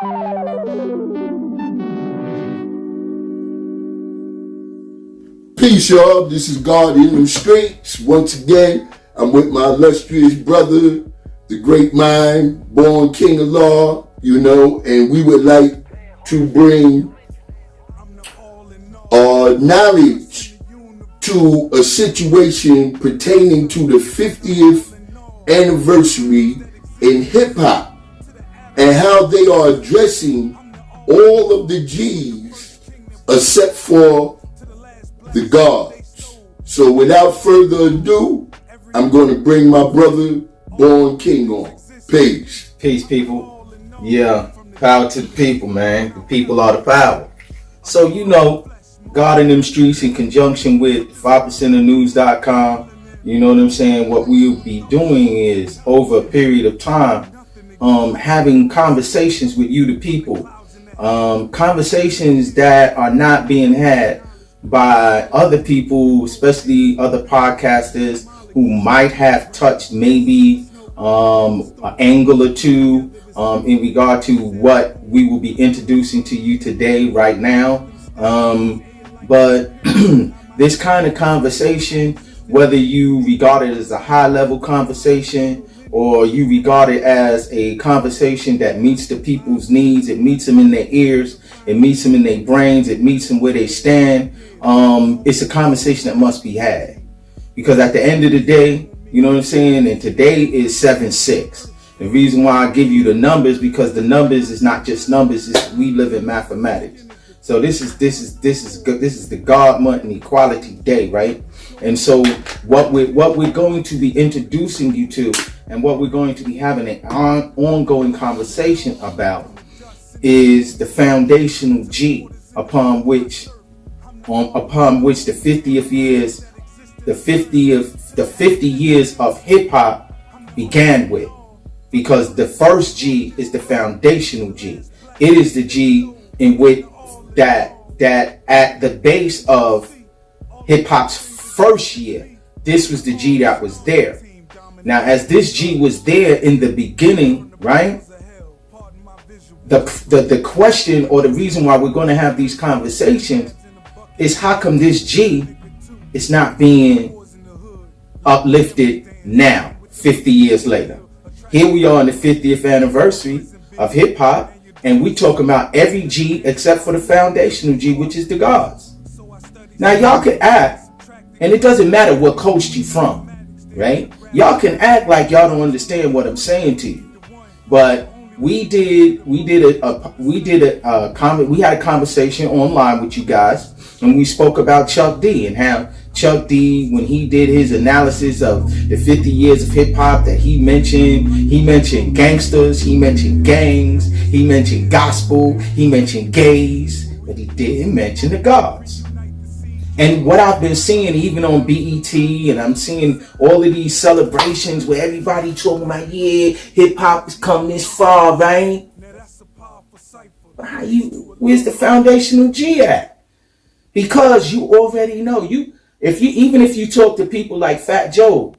Peace, y'all. This is God in them streets. Once again, I'm with my illustrious brother, the great mind, born king of law, and we would like to bring knowledge to a situation pertaining to the 50th anniversary in hip-hop and how they are addressing all of the G's except for the gods. So without further ado, I'm going to bring my brother Born King on. Peace. Peace, people. Yeah, power to the people, man. The people are the power. So, God in them streets in conjunction with 5%ofnews.com, you know what I'm saying? What we'll be doing is over a period of time, having conversations with you, the people. Conversations that are not being had by other people, especially other podcasters who might have touched maybe an angle or two in regard to what we will be introducing to you today, right now. But this kind of conversation, whether you regard it as a high level conversation or you regard it as a conversation that meets the people's needs, it meets them in their ears, it meets them in their brains, it meets them where they stand. It's a conversation that must be had, because at the end of the day, you know what I'm saying? And today is 7/6. The reason why I give you the numbers, because the numbers is not just numbers. We live in mathematics. So this is the God month and equality day, right? And so what we're going to be introducing you to, and what we're going to be having an ongoing conversation about, is the foundational G upon which the 50 years of hip hop began with. Because the first G is the foundational G. It is the G in which that at the base of hip hop's first year, this was the G that was there. Now, as this G was there in the beginning, right? The question, or the reason why we're going to have these conversations, is how come this G is not being uplifted now, 50 years later? Here we are on the 50th anniversary of hip hop, and we talk about every G except for the foundational G, which is the gods. Now y'all can act, and it doesn't matter what coast you from, right? Y'all can act like y'all don't understand what I'm saying to you, but we had a conversation online with you guys, and we spoke about Chuck D and how Chuck D, when he did his analysis of the 50 years of hip hop, that he mentioned gangsters, he mentioned gangs, he mentioned gospel, he mentioned gays, but he didn't mention the gods. And what I've been seeing even on BET, and I'm seeing all of these celebrations where everybody talking about, yeah, hip hop has come this far, right? But where's the foundational G at? Because you already know, even if you talk to people like Fat Joe,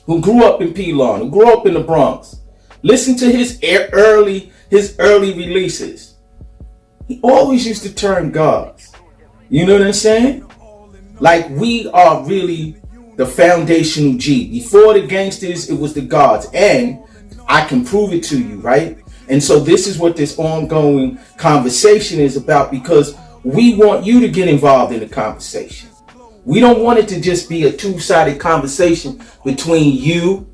who grew up in P-Lawn, who grew up in the Bronx, listen to his early releases. He always used to term gods. You know what I'm saying? Like, we are really the foundational G. Before the gangsters, it was the gods. And I can prove it to you, right? And so this is what this ongoing conversation is about, because we want you to get involved in the conversation. We don't want it to just be a two-sided conversation between you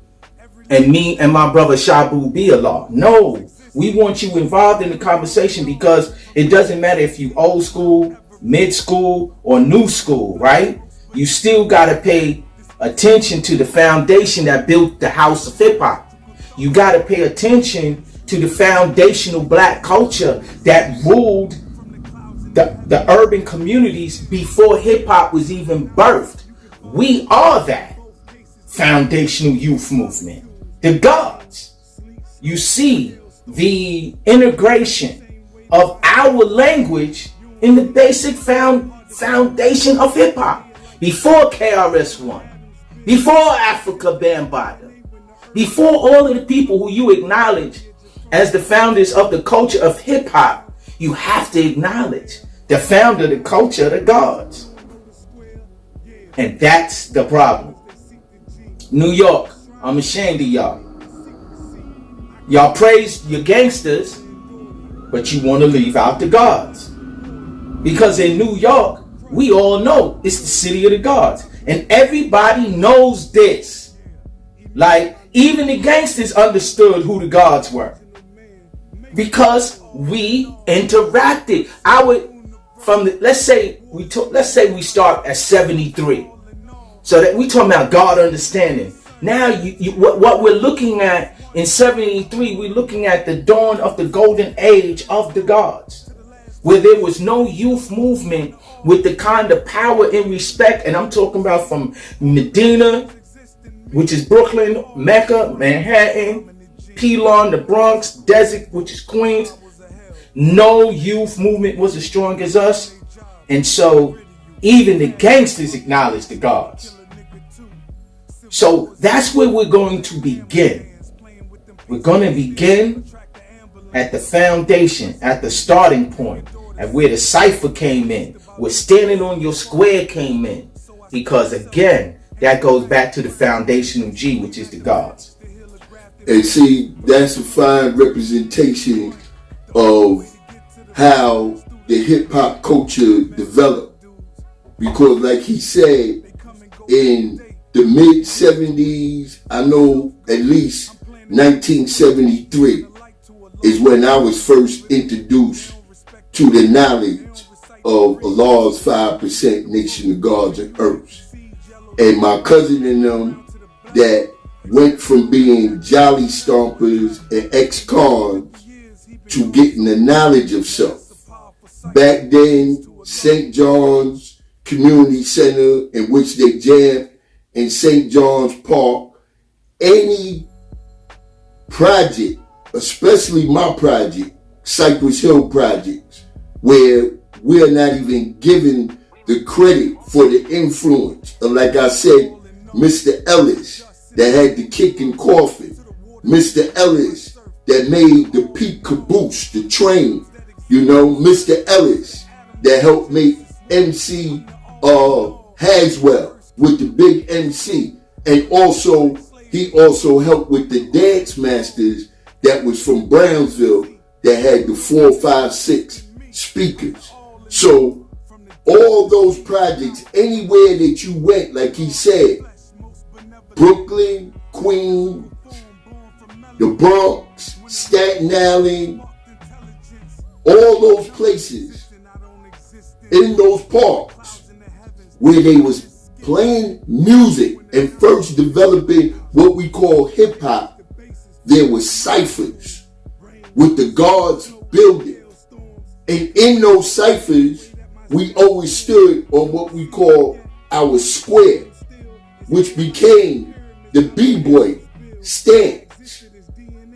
and me and my brother Shabu Biallah. No, we want you involved in the conversation, because it doesn't matter if you old school, mid school, or new school, right? You still got to pay attention to the foundation that built the house of hip hop. You got to pay attention to the foundational black culture that ruled the urban communities before hip hop was even birthed. We are that foundational youth movement, the gods. You see the integration of our language in the basic foundation of hip hop. Before KRS-One, before Africa Bambaataa, before all of the people who you acknowledge As the founders of the culture of hip hop, you have to acknowledge the founder of the culture, the gods. And that's the problem. New York, I'm ashamed of y'all. Y'all praise your gangsters, but you want to leave out the gods. Because in New York, we all know it's the city of the gods. And everybody knows this. Like, even the gangsters understood who the gods were. Because we interacted. Let's say we start at 73. So that we talking about God understanding. Now what we're looking at in 73, we're looking at the dawn of the golden age of the gods, where there was no youth movement with the kind of power and respect. And I'm talking about from Medina, which is Brooklyn, Mecca, Manhattan, Pelon, the Bronx, Desert, which is Queens. No youth movement was as strong as us. And so even the gangsters acknowledge the gods. So that's where we're going to begin. We're going to begin at the foundation, at the starting point, at where the cipher came in, where standing on your square came in. Because again, that goes back to the foundational G, which is the gods. And see, that's a fine representation of how the hip hop culture developed. Because like he said, in the mid 70s, I know at least 1973 is when I was first introduced to the knowledge of Allah's 5% Nation of Gods and Earths. And my cousin and them that went from being jolly stompers and ex-cons to getting the knowledge of self. Back then, St. John's Community Center, in which they jammed in St. John's Park, any project, especially my project, Cypress Hill projects, where we're not even given the credit for the influence of, like I said, Mr. Ellis that had the kicking coffin, Mr. Ellis that made the peak caboose, the train, Mr. Ellis that helped make MC Haswell with the big MC, and he also helped with the dance masters that was from Brownsville that had the 4, 5, 6 speakers. So all those projects, anywhere that you went, like he said, Brooklyn, Queens, the Bronx, Staten Island, all those places, in those parks where they was playing music and first developing what we call hip hop, there was ciphers with the gods building. And in those ciphers, we always stood on what we call our square, which became the B-boy stance,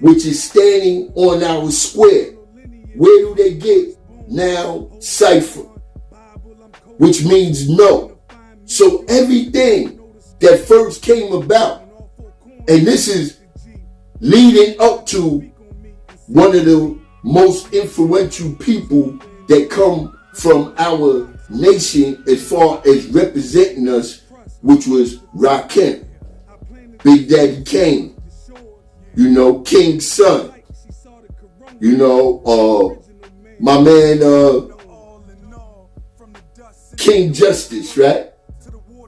which is standing on our square. Where do they get now? Cipher, which means no. So everything that first came about, and this is leading up to one of the most influential people that come from our nation as far as representing us, which was Rakim, Big Daddy Kane, King's son, my man King Justice, right?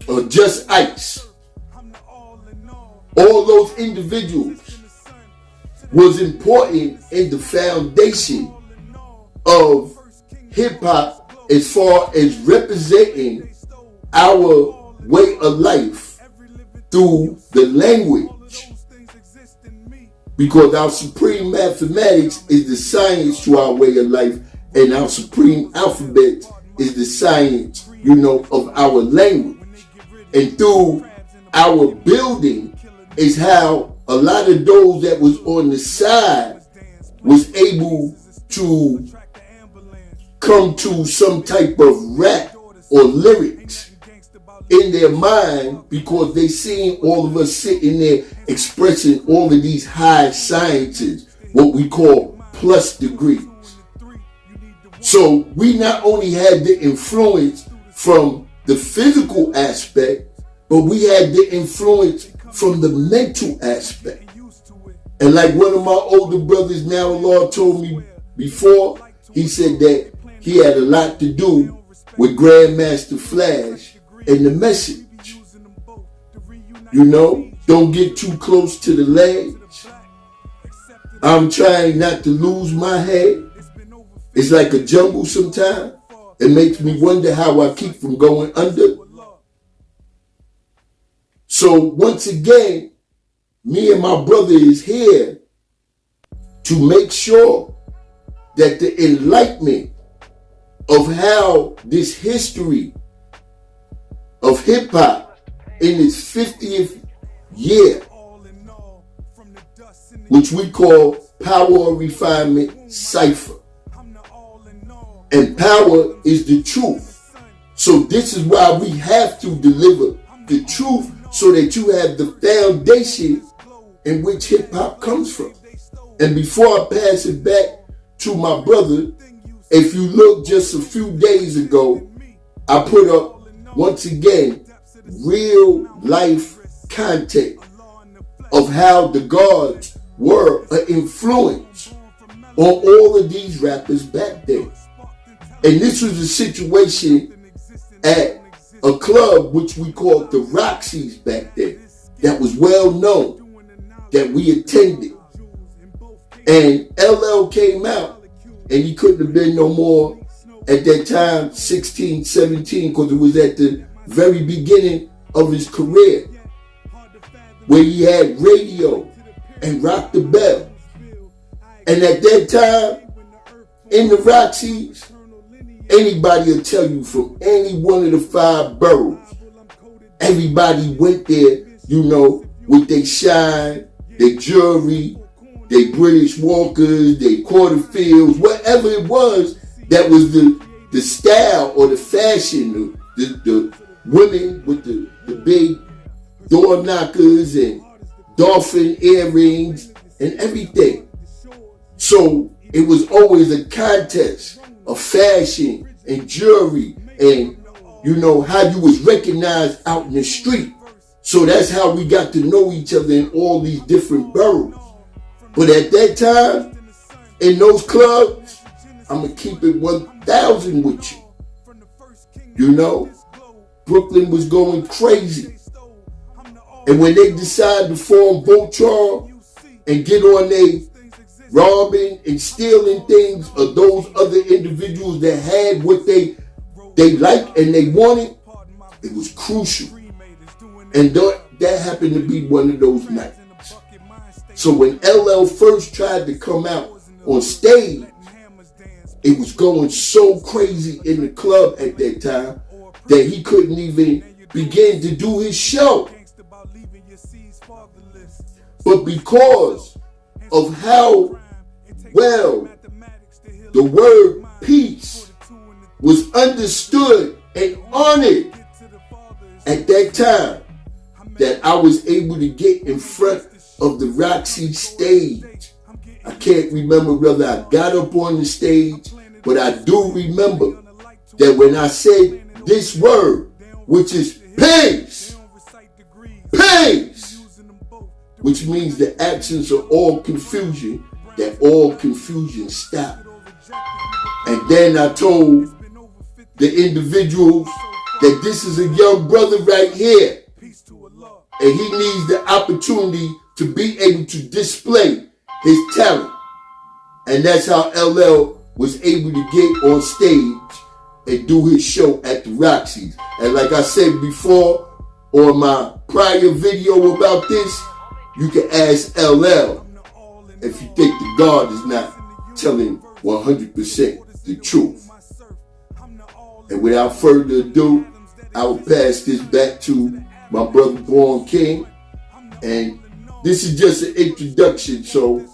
Or Just Ice. All those individuals was important in the foundation of hip hop as far as representing our way of life through the language. Because our supreme mathematics is the science to our way of life, and our supreme alphabet is the science, of our language. And through our building is how a lot of those that was on the side was able to come to some type of rap or lyrics in their mind, because they seen all of us sitting there expressing all of these high sciences, what we call plus degrees. So we not only had the influence from the physical aspect, but we had the influence from the mental aspect. And like one of my older brothers now, Allah told me before, he said that he had a lot to do with Grandmaster Flash and the message. You know, don't get too close to the ledge. I'm trying not to lose my head. It's like a jungle sometimes. It makes me wonder how I keep from going under. So once again, me and my brother is here to make sure that the enlightenment of how this history of hip-hop in its 50th year, which we call Power of Refinement Cipher. And power is the truth. So this is why we have to deliver the truth so that you have the foundation in which hip-hop comes from. And before I pass it back to my brother, if you look just a few days ago, I put up, once again, real life content of how the gods were an influence on all of these rappers back then. And this was a situation at a club which we called the Roxy's back then, that was well known, that we attended. And LL came out, and he couldn't have been no more at that time 16, 17, because it was at the very beginning of his career, where he had radio and Rock the Bell. And at that time, in the Roxy's, anybody will tell you from any one of the 5 boroughs, everybody went there, you know, with their shine, their jewelry, their British Walkers, their Quarterfields, whatever it was that was the style or the fashion, the women with the big door knockers and dolphin earrings and everything. So it was always a contest of fashion and jewelry and, you know, how you was recognized out in the street. So that's how we got to know each other in all these different boroughs. But at that time, in those clubs, I'm going to keep it 1,000 with you. You know, Brooklyn was going crazy. And when they decided to form Voltron and get on their robbing and stealing things of those other individuals that had what they liked and they wanted, it was crucial. And that happened to be one of those nights. So when LL first tried to come out on stage, it was going so crazy in the club at that time that he couldn't even begin to do his show. But because of how well the word peace was understood and honored at that time, that I was able to get in front of the Roxy stage. I can't remember whether I got up on the stage, but I do remember that when I said this word, which is peace, peace, which means the absence of all confusion, that all confusion stopped. And then I told the individuals that this is a young brother right here, and he needs the opportunity to be able to display his talent. And that's how LL was able to get on stage and do his show at the Roxy's. And like I said before, on my prior video about this, you can ask LL if you think the God is not telling 100% the truth. And without further ado, I will pass this back to my brother Born King. And this is just an introduction, so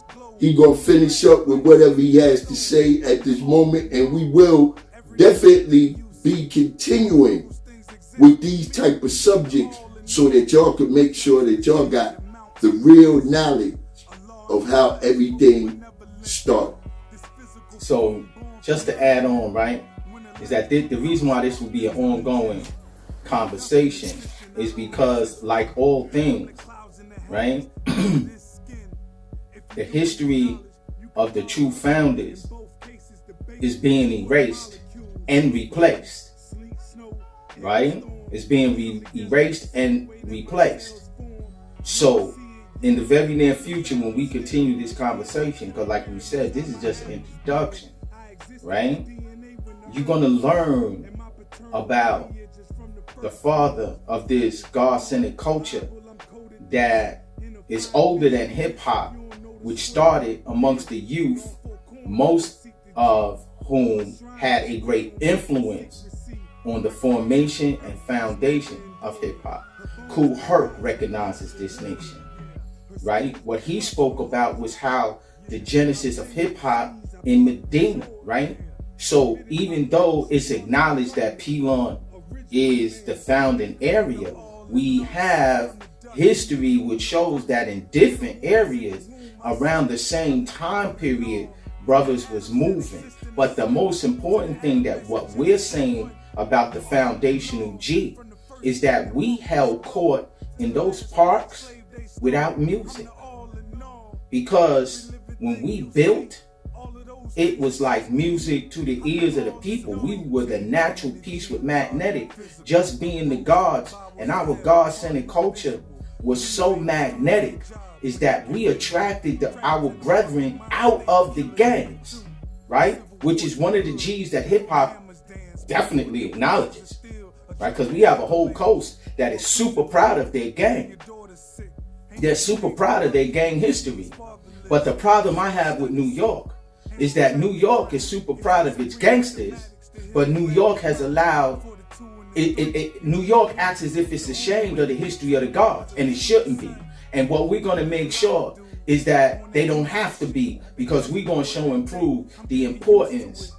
he gonna finish up with whatever he has to say at this moment, and we will definitely be continuing with these type of subjects so that y'all can make sure that y'all got the real knowledge of how everything started. So just to add on, right, is that the reason why this will be an ongoing conversation is because, like all things, right, the history of the true founders is being erased and replaced, right? It's being erased and replaced. So in the very near future, when we continue this conversation, because like we said, this is just an introduction, right? You're going to learn about the father of this God-centered culture that is older than hip-hop, which started amongst the youth, most of whom had a great influence on the formation and foundation of hip-hop. Kool Herc recognizes this nation, right? What he spoke about was how the genesis of hip-hop in Medina, right? So even though it's acknowledged that Pelon is the founding area, we have history which shows that in different areas around the same time period, brothers was moving. But the most important thing that what we're saying about the foundational G is that we held court in those parks without music. Because when we built, it was like music to the ears of the people. We were the natural piece with magnetic, just being the gods. And our God-centered culture was so magnetic is that we attracted our brethren out of the gangs, right? Which is one of the G's that hip-hop definitely acknowledges, right? Because we have a whole coast that is super proud of their gang. They're super proud of their gang history. But the problem I have with New York is that New York is super proud of its gangsters, but New York has allowed New York acts as if it's ashamed of the history of the gods, and it shouldn't be. And what we're going to make sure is that they don't have to be, because we're going to show and prove the importance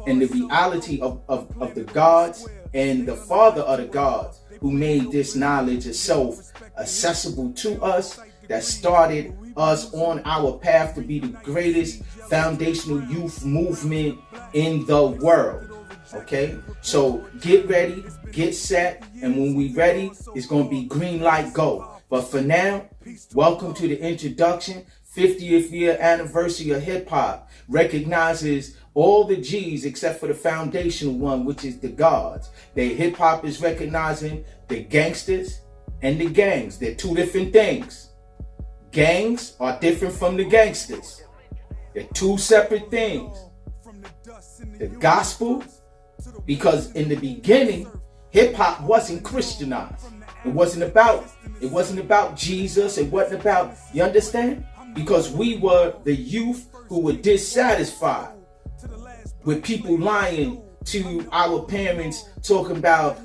and the reality of the gods and the father of the gods who made this knowledge itself accessible to us, that started us on our path to be the greatest foundational youth movement in the world. Okay, so get ready, get set, and when we ready, it's going to be green light go. But for now, welcome to the introduction. 50th year anniversary of hip hop recognizes all the G's except for the foundational one, which is the gods. The hip hop is recognizing the gangsters and the gangs. They're two different things. Gangs are different from the gangsters. They're two separate things. The gospel, because in the beginning, hip hop wasn't Christianized. It wasn't about Jesus. It wasn't about, you understand? Because we were the youth who were dissatisfied with people lying to our parents, talking about,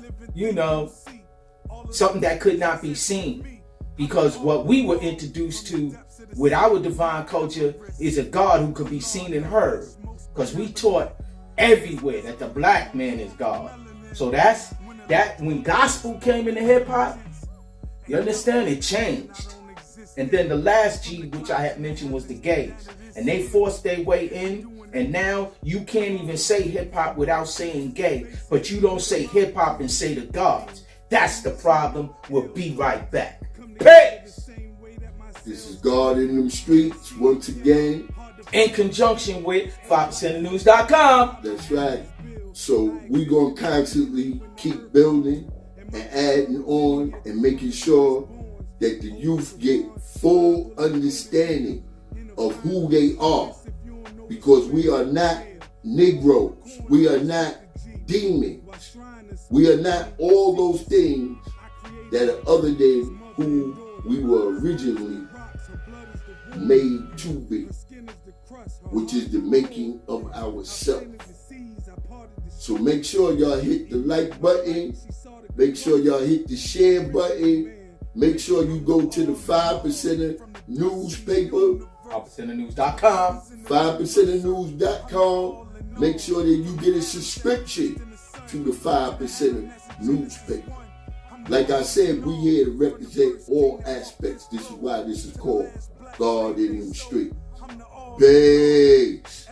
something that could not be seen. Because what we were introduced to with our divine culture is a God who could be seen and heard. Because we taught everywhere that the black man is God. So that when gospel came into hip hop, you understand, it changed. And then the last G, which I had mentioned, was the gays. And they forced their way in. And now you can't even say hip hop without saying gay. But you don't say hip hop and say the gods. That's the problem. We'll be right back. Peace. This is God in them streets once again, in conjunction with 5%ofnews.com. That's right. So we're going to constantly keep building and adding on and making sure that the youth get full understanding of who they are. Because we are not Negroes. We are not demons. We are not all those things that are other than who we were originally made to be, which is the making of ourselves. So make sure y'all hit the like button. Make sure y'all hit the share button. Make sure you go to the 5% newspaper. 5%ofnews.com. 5%ofnews.com. Make sure that you get a subscription to the 5% newspaper. Like I said, we here to represent all aspects. This is why this is called guarded and strict. Peace.